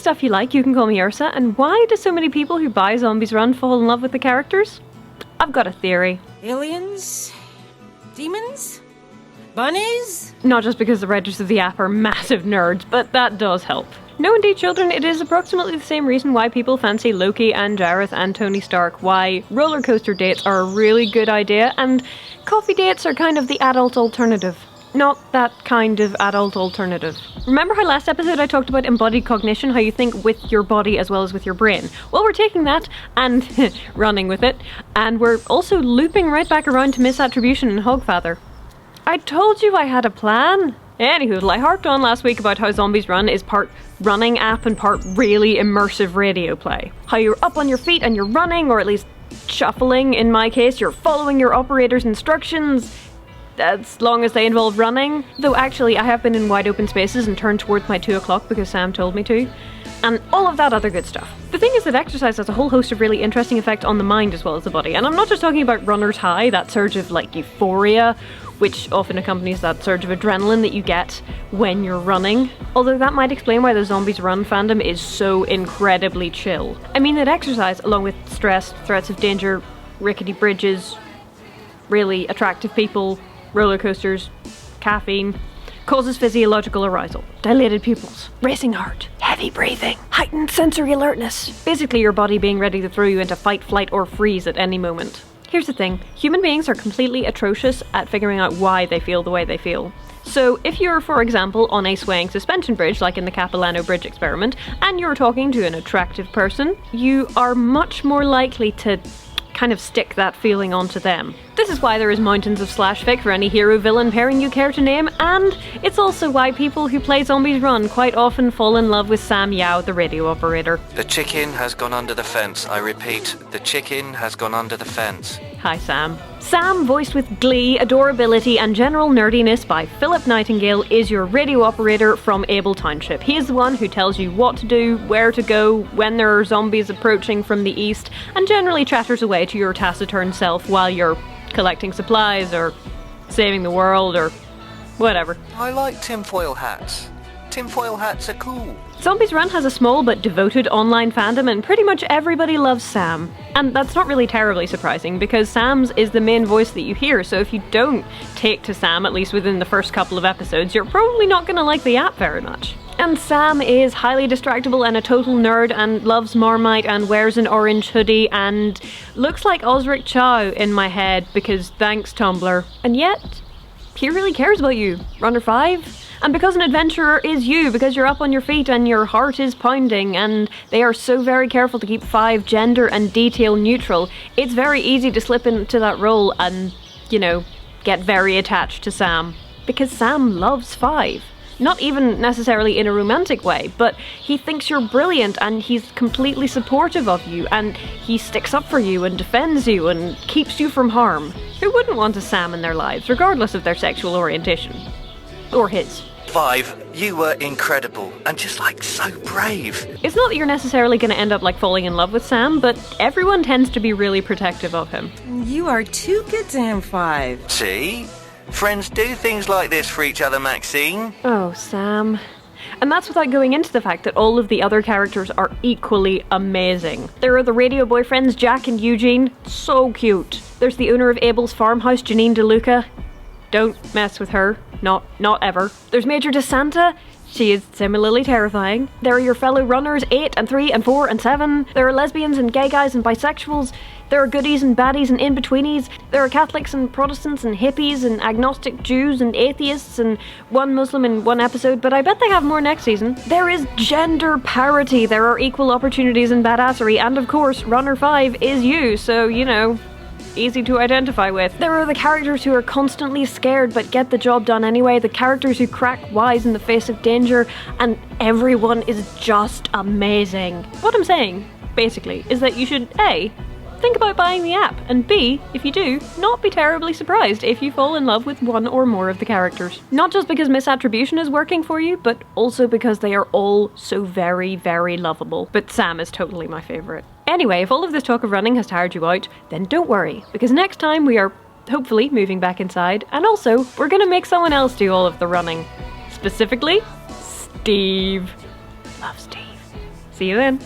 stuff you like, you can call me Ursa. And why do so many people who buy Zombies Run fall in love with the characters? I've got a theory. Aliens? Demons? Bunnies? Not just because the writers of the app are massive nerds, but that does help. No, indeed, children, it is approximately the same reason why people fancy Loki and Jareth and Tony Stark, why roller coaster dates are a really good idea, and coffee dates are kind of the adult alternative. Not that kind of adult alternative. Remember how last episode I talked about embodied cognition, how you think with your body as well as with your brain? Well, we're taking that and running with it, and we're also looping right back around to misattribution and Hogfather. I told you I had a plan. Anywho, I harped on last week about how Zombies Run is part running app and part really immersive radio play. How you're up on your feet and you're running, or at least shuffling in my case, you're following your operator's instructions, as long as they involve running. Though actually, I have been in wide open spaces and turned towards my 2 o'clock because Sam told me to. And all of that other good stuff. The thing is that exercise has a whole host of really interesting effects on the mind as well as the body. And I'm not just talking about runner's high, that surge of like euphoria, which often accompanies that surge of adrenaline that you get when you're running. Although that might explain why the Zombies Run fandom is so incredibly chill. I mean that exercise, along with stress, threats of danger, rickety bridges, really attractive people, roller coasters, caffeine, causes physiological arousal, dilated pupils, racing heart, heavy breathing, heightened sensory alertness. Basically your body being ready to throw you into fight, flight, or freeze at any moment. Here's the thing, human beings are completely atrocious at figuring out why they feel the way they feel. So if you're, for example, on a swaying suspension bridge, like in the Capilano Bridge experiment, and you're talking to an attractive person, you are much more likely to kind of stick that feeling onto them. This is why there is mountains of slash fic for any hero-villain pairing you care to name, and it's also why people who play Zombies Run quite often fall in love with Sam Yao, the radio operator. The chicken has gone under the fence. I repeat, the chicken has gone under the fence. Hi, Sam. Sam, voiced with glee, adorability, and general nerdiness by Philip Nightingale, is your radio operator from Able Township. He is the one who tells you what to do, where to go, when there are zombies approaching from the east, and generally chatters away to your taciturn self while you're collecting supplies, or saving the world, or whatever. I like tinfoil hats. Tinfoil hats are cool. Zombies Run has a small but devoted online fandom, and pretty much everybody loves Sam. And that's not really terribly surprising, because Sam's is the main voice that you hear, so if you don't take to Sam, at least within the first couple of episodes, you're probably not going to like the app very much. And Sam is highly distractible and a total nerd and loves Marmite and wears an orange hoodie and looks like Osric Chow in my head because thanks Tumblr. And yet, he really cares about you, Runner 5. And because an adventurer is you, because you're up on your feet and your heart is pounding, and they are so very careful to keep 5 gender and detail neutral, it's very easy to slip into that role and, you know, get very attached to Sam. Because Sam loves 5. Not even necessarily in a romantic way, but he thinks you're brilliant and he's completely supportive of you, and he sticks up for you and defends you and keeps you from harm. Who wouldn't want a Sam in their lives, regardless of their sexual orientation? Or his. 5, you were incredible and just like so brave. It's not that you're necessarily going to end up like falling in love with Sam, but everyone tends to be really protective of him. You are too good to him, 5. See? Friends do things like this for each other, Maxine. Oh, Sam. And that's without going into the fact that all of the other characters are equally amazing. There are the radio boyfriends, Jack and Eugene, so cute. There's the owner of Abel's farmhouse, Janine DeLuca. Don't mess with her. Not ever. There's Major DeSanta. She is similarly terrifying. There are your fellow runners, 8 and 3 and 4 and 7. There are lesbians and gay guys and bisexuals. There are goodies and baddies and in-betweenies. There are Catholics and Protestants and hippies and agnostic Jews and atheists and one Muslim in one episode, but I bet they have more next season. There is gender parity. There are equal opportunities and badassery, and of course, Runner 5 is you, so, you know, easy to identify with. There are the characters who are constantly scared but get the job done anyway, the characters who crack wise in the face of danger, and everyone is just amazing. What I'm saying, basically, is that you should A, think about buying the app, and B, if you do, not be terribly surprised if you fall in love with one or more of the characters. Not just because misattribution is working for you, but also because they are all so very, very lovable. But Sam is totally my favourite. Anyway, if all of this talk of running has tired you out, then don't worry, because next time we are hopefully moving back inside, and also we're gonna make someone else do all of the running. Specifically, Steve. Love Steve. See you then.